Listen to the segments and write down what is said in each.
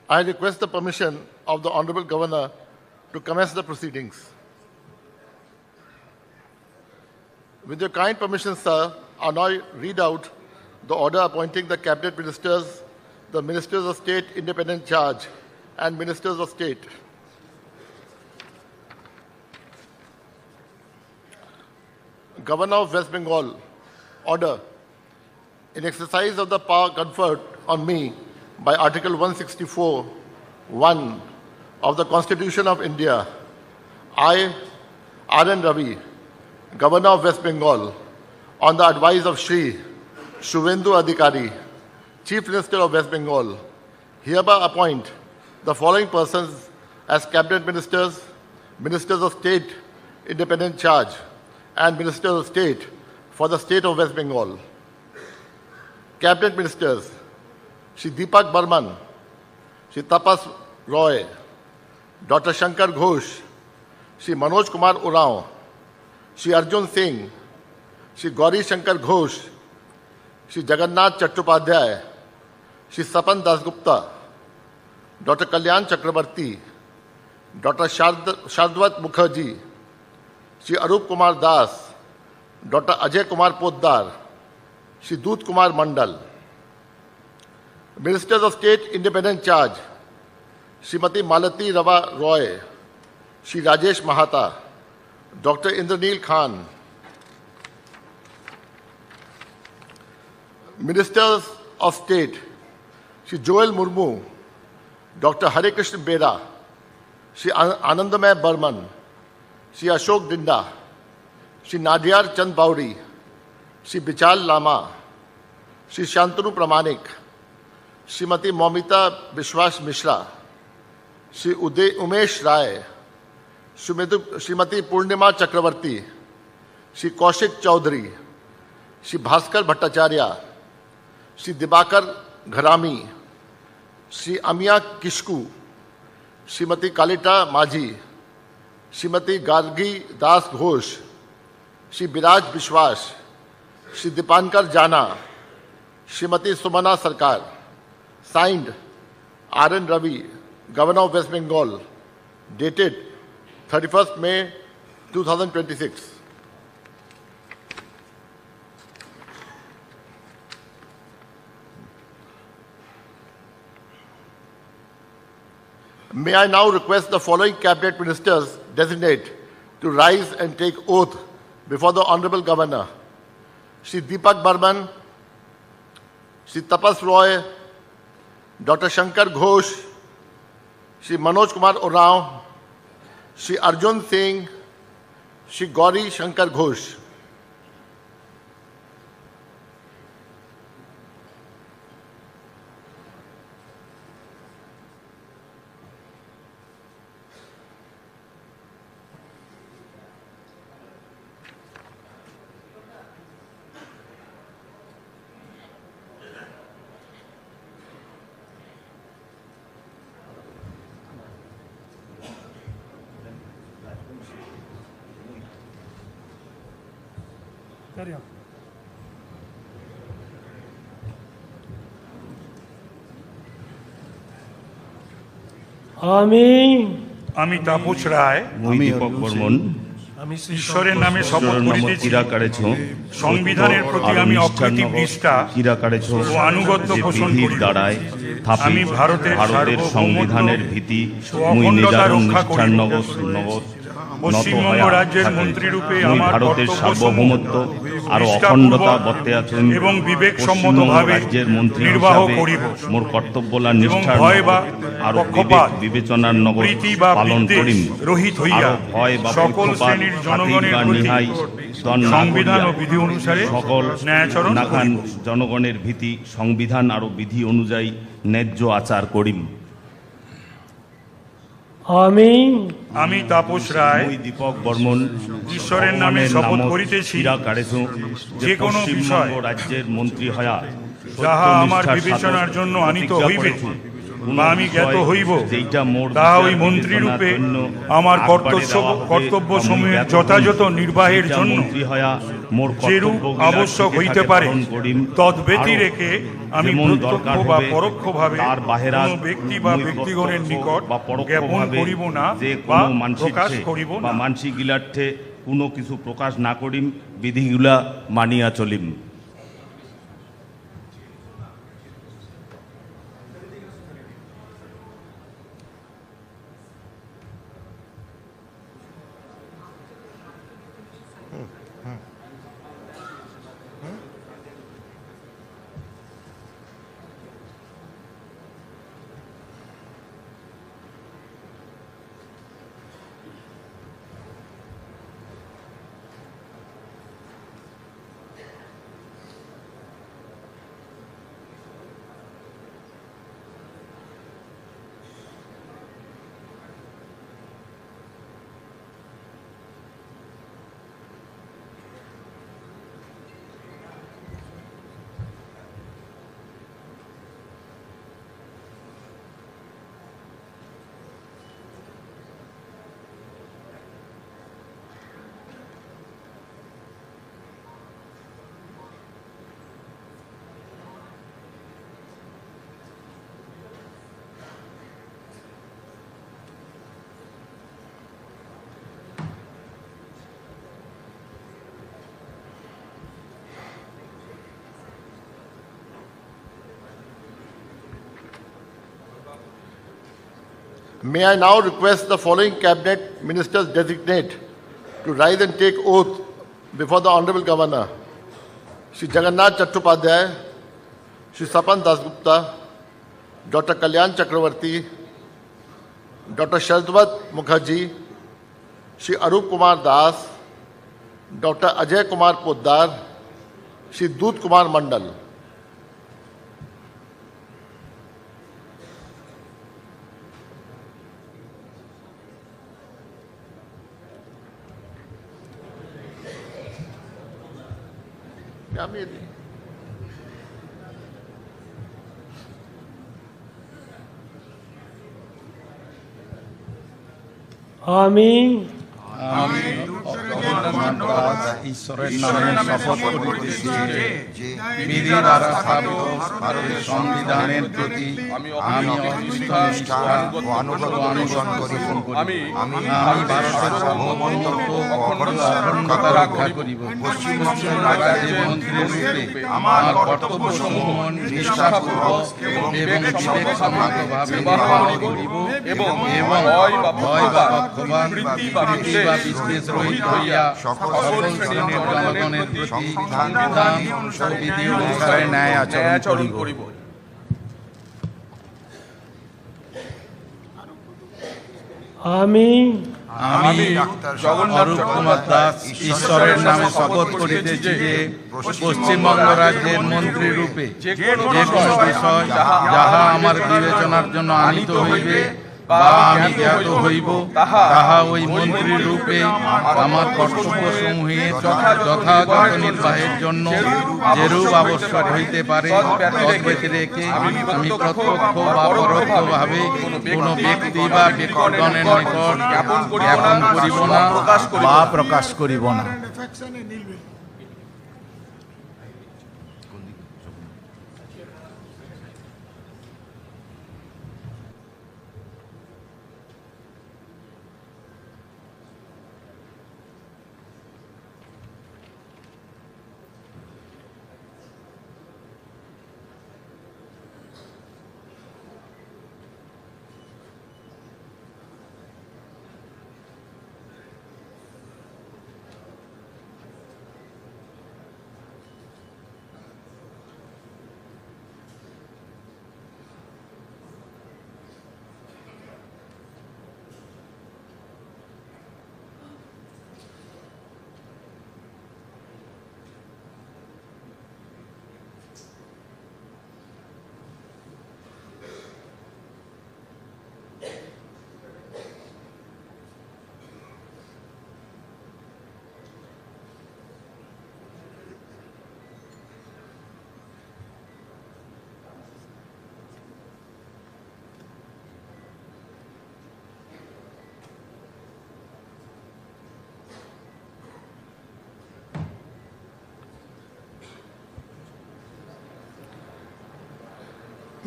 I request the permission of the Honorable Governor to commence the proceedings. With your kind permission, sir, I now read out the order appointing the Cabinet Ministers, the Ministers of State Independent Charge, and Ministers of State. Governor of West Bengal, order. In exercise of the power conferred on me by Article 164(1) of the Constitution of India, I, R.N. Ravi, Governor of West Bengal, on the advice of Shri Shuvendu Adhikari, Chief Minister of West Bengal, hereby appoint the following persons as Cabinet Ministers, Ministers of State Independent Charge, and Ministers of State for the State of West Bengal. Cabinet Ministers, Shri Deepak Burman, Shri Tapas Roy, Dr. Shankar Ghosh, Shri Manoj Kumar Urao, Shri Arjun Singh, Shri Gauri Shankar Ghosh, Shri Jagannath Chattopadhyay, Shri Sapan Dasgupta, Dr. Kalyan Chakrabarti, Dr. Shardwat Mukherjee, Shri Arup Kumar Das, Dr. Ajay Kumar Poddar, Shri Doot Kumar Mandal. Ministers of State Independent Charge, Srimati Malati Rava Roy, Shri Rajesh Mahata, Dr. Indraneel Khan. Ministers of State, Shri Joel Murmu, Dr. Hare Krishna Bera, Shri Anandamay Burman, Shri Ashok Dinda, Shri Nadiyar Chand Bauri, Shri Bichal Lama, Shri Shantanu Pramanik, Srimati Momita Vishwas Mishra, Shri Umesh Rai, Srimati Purnima Chakravarti, Shri Kaushik Chaudhary, Shri Bhaskar Bhattacharya, Shri Dibakar Gharami, Shri Amia Kishku, Srimati Kalita Majhi, Srimati Gargi Das Ghosh, Shri Biraj Bishwas, Shri Dipankar Jana, Srimati Sumana Sarkar. Signed, R.N. Ravi, Governor of West Bengal, dated 31st May 2026. May I now request the following Cabinet Ministers designate to rise and take oath before the Honorable Governor. Shri Deepak Burman, Shri Tapas Roy, Dr. Shankar Ghosh, Shri Manoj Kumar Urao, Shri Arjun Singh, Shri Gauri Shankar Ghosh. Carry on. আমি তাপস রায়, আমি দীপক বর্মন, ঈশ্বরের নামে শপথ করিতেছি সংবিধানের প্রতি আমি অকৃত্রিম নিষ্ঠা ও আনুগত্য পোষণ করিব। আমি ভারতের সংবিধানের ভীতি ও অখণ্ডতা রক্ষা করিব। পশ্চিমবঙ্গ রাজ্যের মন্ত্রী রূপে আমার ভারতের সার্বভৌমত্ব আর অখণ্ডতা বর্তে আছেন এবং বিবেকসম্মতভাবে নির্বাহ করিব। মোর কর্তব্যলা নিষ্ঠার আর বিবেচনার নগর পালন করিম। রহিত হইয়া সকল শ্রেণীর জনগণের প্রতি সংবিধান ও বিধি অনুসারে সকল ন্যায়াচরণ নাখান জনগণের ভীতি সংবিধান আর বিধি অনুযায়ী ন্যায্য আচার করিম। আমি তাপস রায়, দীপক বর্মন, ঈশ্বরের নামে শপথ করিতেছি যে কোনো বিষয় রাজ্যের মন্ত্রী হয়া যাহা আমার বিবেচনার জন্য আনিত হইবে বা আমি জ্ঞাত হইব, যেইটা মোর তাহা ওই মন্ত্রী রূপে আমার কর্তব্য সমূহের যথাযথ নির্বাহের জন্য যেরূপ আবশ্যক হইতে পারে তদ্ব্যতি রেখে আমি প্রত্যক্ষ বা পরোক্ষভাবে কোনো ব্যক্তি বা ব্যক্তিগণের নিকট জ্ঞাপন করিব না বা প্রকাশ করিব বা না। মানসিক গিলার্থে কোনো কিছু প্রকাশ না করিম, বিধিগুলা মানিয়া চলিম। May I now request the following cabinet ministers designate to rise and take oath before the Honorable Governor: Shri Jagannath Chattopadhyay, Shri Sapan Dasgupta, Dr. Kalyan Chakravarti, Dr. Shardvat Mukherjee, Shri Arup Kumar Das, Dr. Ajay Kumar Poddar, Shri Dut Kumar Mandal. আমি ঈশ্বরের নামে শপথ করিতেছি যে বিধি দ্বারা ভারতের সংবিধানের প্রতি আমি নিষ্ঠা ও আনুগত্য অনুসরণ করিব। আমি ভারতের সার্বভৌমত্ব ও অখণ্ডতা রক্ষা করিব। পশ্চিমবঙ্গ রাজ্যের মন্ত্রী রূপে আমার কর্তব্যসমূহ নিষ্ঠাপূর্বক এবং বিবেকসম্মতভাবে নির্বাহ করিব এবং ভয় বা পক্ষপাত বা বিদ্বেষ রহিত হইয়া সকল শ্রেণীর জনগণের প্রতি সংবিধান ও বিধি অনুসারে ন্যায় আচরণ করিব। আমি অরূপ কুমার দাস ঈশ্বরের নামে শপথ করিতেছি যে পশ্চিমবঙ্গ রাজ্যের মন্ত্রী রূপে যে কোনো বিষয় যাহা আমার বিবেচনার জন্য আনিত হইবে বা আমি জ্ঞাত হইব, তাহা ওই মন্ত্রী রূপে আমার কর্তব্যসমূহের যথাযথ নির্বাহের জন্য যেরূপ আবশ্যক হইতে পারে তদ্ব্যতি রেখে আমি প্রত্যক্ষ বা পরোক্ষভাবে কোনো ব্যক্তি বা ব্যক্তিগণের নিকট জ্ঞাপন করিব না বা প্রকাশ করিব না।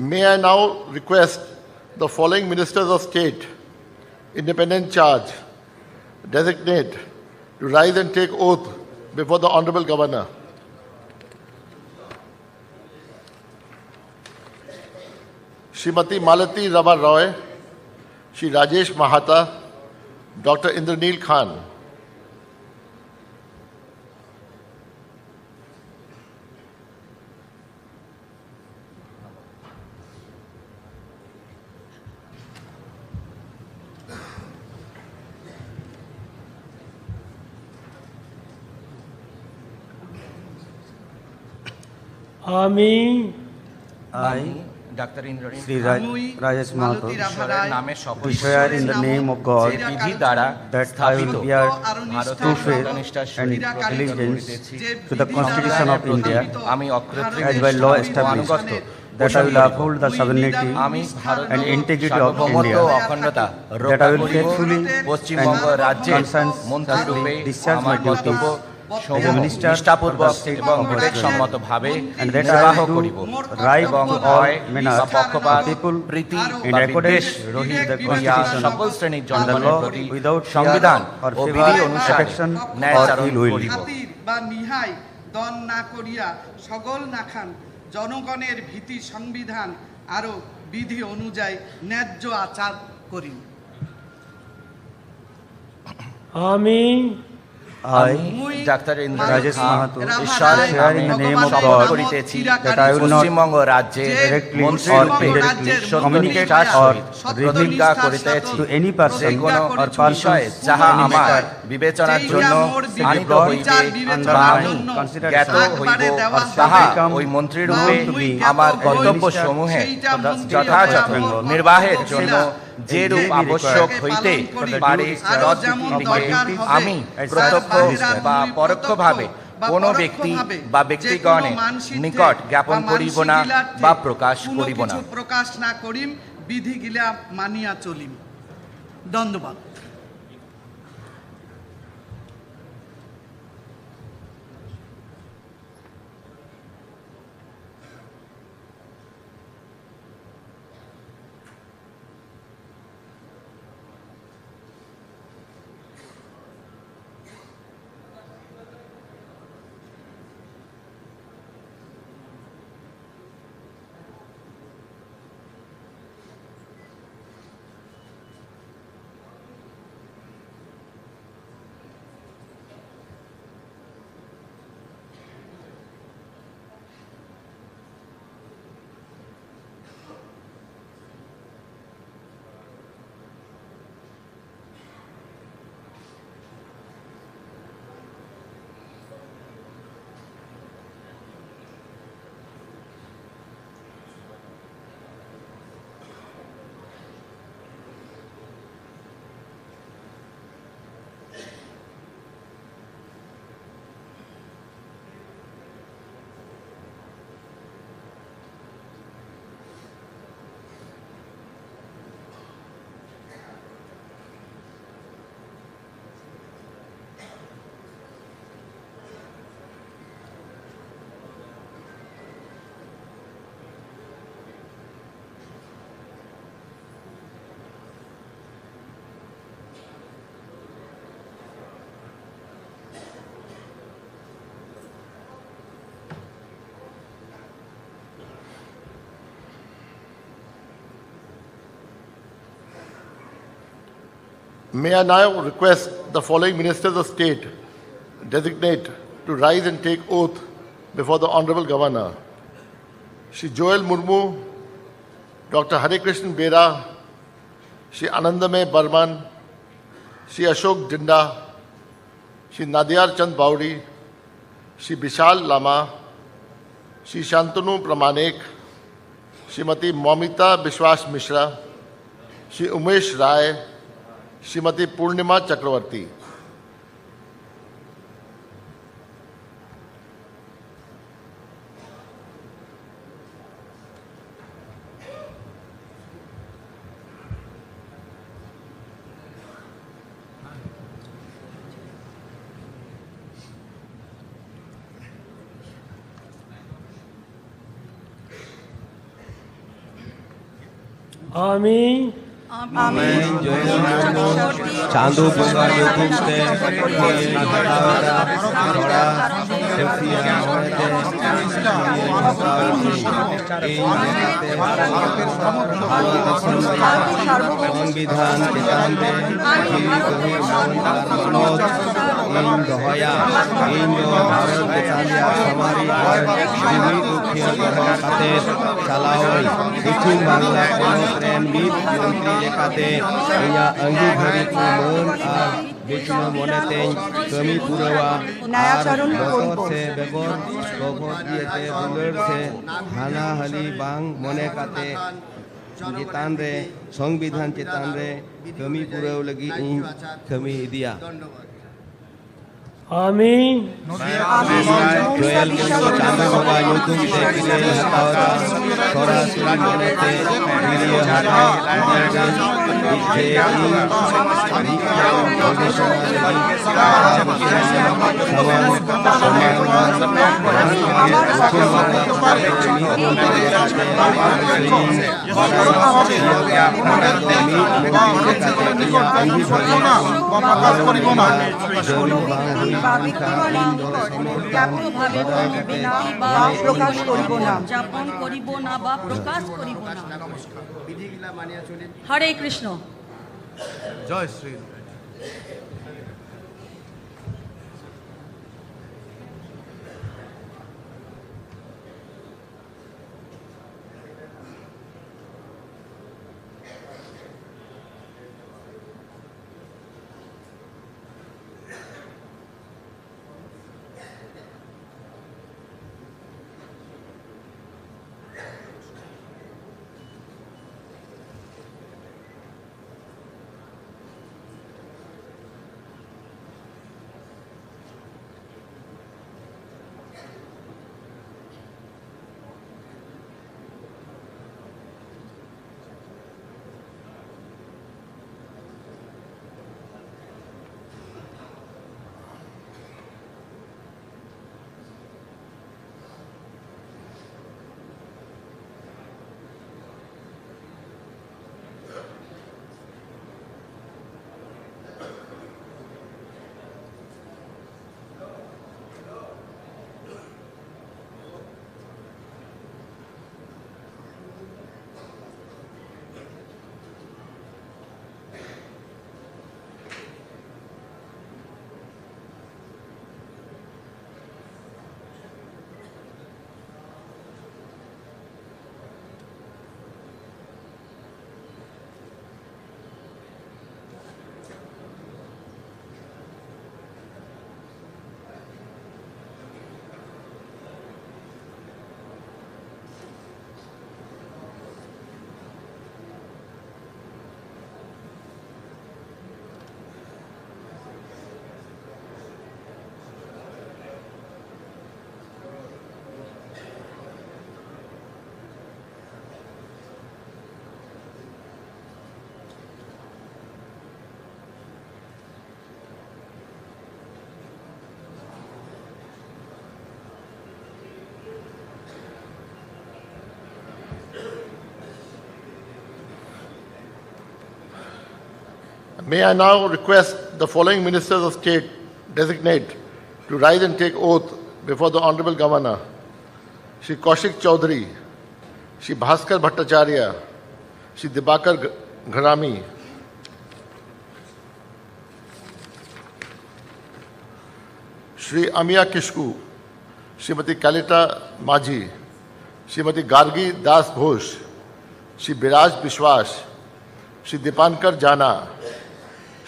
May I now request the following ministers of state, independent charge, designate, to rise and take oath before the Honorable Governor. Srimati Malati Rama Roy, Shri Rajesh Mahata, Dr. Indraneel Khan. আমি doctor Indranil Sri Rajesh Mahato, ঈশ্বরের নামে শপথ do swear in the name of God যে বিধি দ্বারা that I স্থাপিত will bear ভারতের true faith সত্যনিষ্ঠার and সহিত allegiance করিতেছি to the Constitution of India আমি অকৃত্রিম as by law নিষ্ঠা ও established, আনুগত্য that I will uphold the sovereignty আমি ভারত and integrity of সার্বভৌমত্ব India, ও অখণ্ডতা that রক্ষা I will করিব faithfully পশ্চিমবঙ্গ and রাজ্যের conscientiously মন্ত্রীরূপে discharge আমার my duties কর্তব্য as a সমূহ minister নিষ্ঠাপূর্বক of the state এবং of West বিবেকসম্মতভাবে and that নির্বাহ I will করিব do right এবং to all ভয় manners বা পক্ষপাত of people প্রীতি in বা accordance বিদ্বেষ with the করিয়া Constitution সকল শ্রেণীর and the জনগণের law প্রতি without fear সংবিধান or ও favor, বিধি অনুসারে affection ন্যায়চারণ or ill will. করিব খাতির বা নিহাই দন না করিয়া সকল নাখান জনগণের ভীতি সংবিধান আরো বিধি অনুযায়ী ন্যায্য আচার করিন। আমি I, doctor Indranil Rajesh Khan Mahato, ঈশ্বরের swear in নামে the name of শপথ God করিতেছি that I will not Paschimbanga রাজ্যে directly মন্ত্রী or রূপে indirectly সত্য communicate নিষ্ঠার or সহিত প্রতিজ্ঞা করিতেছি to any person যে কোনো or বিষয়ে persons যাহা any আমার matter বিবেচনার জন্য আনিত হইবে বা আমি জ্ঞাত হইব তাহা ওই মন্ত্রী রূপে আমার কর্তব্য সমূহে যথাযথ নির্বাহের জন্য যে রূপ আবশ্যক হইতে পারে তদ্দিকে আমি প্রত্যক্ষ বা পরোক্ষভাবে কোন ব্যক্তি বা ব্যক্তিগণের নিকট জ্ঞাপন করিব না বা প্রকাশ করিব না। প্রকাশ না করিম, বিধিগিলা মানিয়া চলিম। ধন্যবাদ। May I now request the following ministers of state, designate, to rise and take oath before the Honorable Governor. Shri Joel Murmu, Dr. Hare Krishnan Bera, Shri Anandamay Barman, Shri Ashok Dinda, Shri Nadiyar Chand Bauri, Shri Bishal Lama, Shri Shantanu Pramanik, Srimati Momita Bishwas Mishra, Shri Umesh Rai, Srimati Purnima Chakravarti. আমি আমি Joel চাঁদু বঙ্গা যুক্তে নাগাওয়া ধরা সেফিয়া মতে সংবিধান চেতান্তে ᱤᱧ ᱫᱚᱦᱚᱭᱟ ᱤᱧ ᱫᱚ ᱵᱷᱟᱨᱚᱛ ᱪᱮᱛᱟᱱ ᱥᱟᱢᱟᱨᱤ ᱟᱨ ᱡᱤᱣᱤ ᱨᱩᱠᱷᱤᱭᱟᱹ ᱫᱚᱦᱚ ᱠᱟᱛᱮ ᱪᱟᱞᱟᱣᱟᱹᱧ ᱫᱚᱠᱷᱤᱱ ᱵᱟᱝᱞᱟ ᱯᱚᱱᱚᱛ ᱨᱮᱱ ᱢᱤᱫ ᱢᱚᱱᱛᱨᱤ ᱞᱮᱠᱟᱛᱮ ᱤᱧᱟᱹᱜ ᱟᱸᱜᱤᱵᱷᱟᱨ ᱠᱚ ᱢᱟᱹᱱ ᱟᱨ বেচনা মনেতেই কমি পুরোয়া আর বছর সে বেগর গভট দিয়েতে দুলার সে হানাহালি বাং মনে কাতে চেতান রে সংবিধান চেতান রে কমি পুরো লাগি ইন কমি দিয়া আমি জয়েল চাঁদু বঙ্গা যুক্তে কিরে হাতাওয়া সরা সুরি মনেতে ভিডিও হাতে প্রকাশ করিব না যাপন করিব না বা প্রকাশ করিব না। হরে কৃষ্ণ। জয় Shri May I now request the following ministers of state designate to rise and take oath before the Honorable Governor: Shri Kaushik Chaudhary, Shri Bhaskar Bhattacharya, Shri Dibakar Gharami, Shri Amiya Kishku, Srimati Kalita Majhi, Srimati Gargi Das Ghosh, Shri Biraj Bishwas, Shri Dipankar Jana,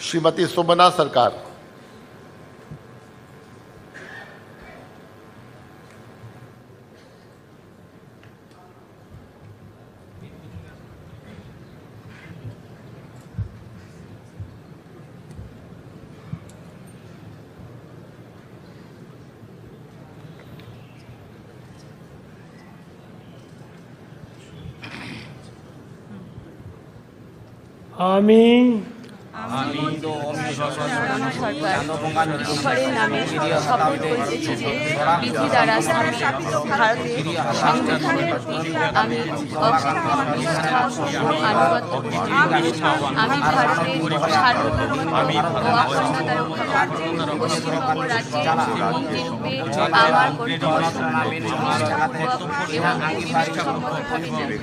Srimati Sobana Sarkar. আমি ঈশ্বরের নামে শপথ করিতেছি যে বিধি দ্বারা স্থাপিত ভারতের সংবিধানের প্রতি আমি অক্ষত নিষ্ঠা ও আনুগত্য করিব। আমি ভারতের সার্বভৌমত্ব ও অখণ্ডতা রক্ষা করতে পশ্চিমবঙ্গ রাজ্যের মন্ত্রীরূপে আমার কর্তব্য নিষ্ঠাপূর্বক এবং বিবেকসম্মত ভাবে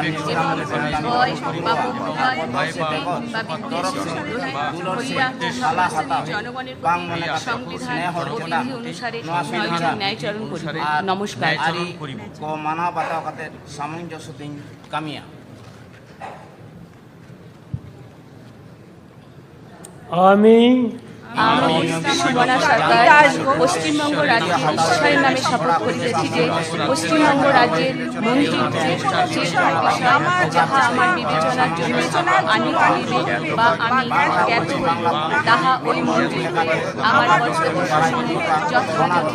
এবং ভয় বা পক্ষপাত প্রীতি বা বিদ্বেষ রহিত হইয়া সমস্ত জনগণের প্রতি সংবিধান ও বিধি অনুসারে ন্যায়চরণ করিব। নমস্কার। মানব বাতাবতের সামঞ্জস্য দিন কামিয়া। আমি আমি সুবর্ণা সরকার পশ্চিমবঙ্গ রাজ্যের ঈশ্বরের নামে শপথ করিতেছি যে পশ্চিমবঙ্গ রাজ্যের মন্ত্রীরূপে যে কোনো বিষয় যাহা আমার বিবেচনার জন্য আনি হইবে বা আমি জ্ঞাত হইব, তাহা ওই মন্ত্রীরূপে আমার কর্তব্য শাসনে যথাযথ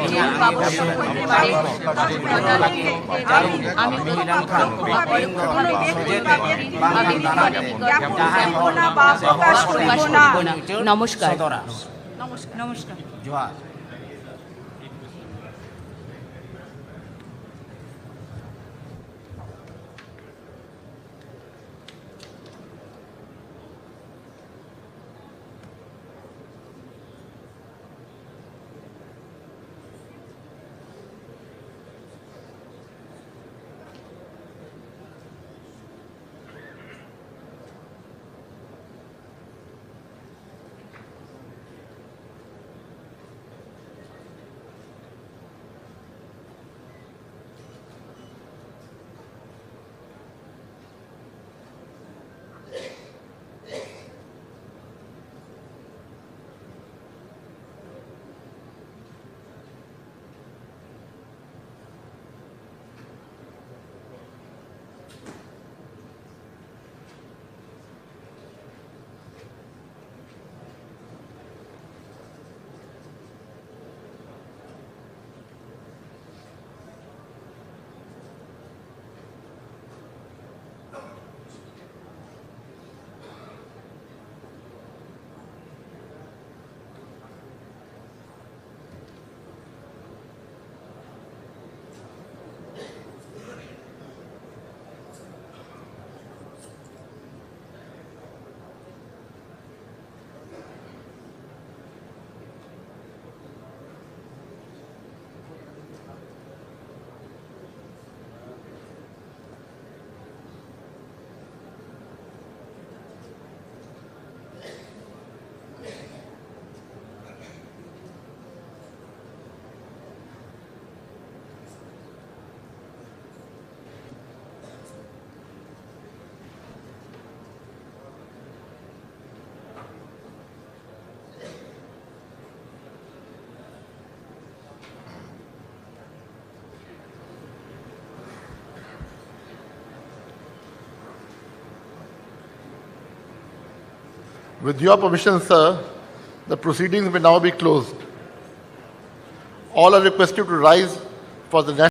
নিয়ম আবশ্যক হইতে পারে তৎপ্রদানের ক্ষেত্রে আমি প্রত্যক্ষ বা পরোক্ষভাবে বা বিধিবদ্ধ প্রকাশ করিব না। নমস্কার। নমস্কার। Johar. With your permission, sir, the proceedings may now be closed. All are requested to rise for the national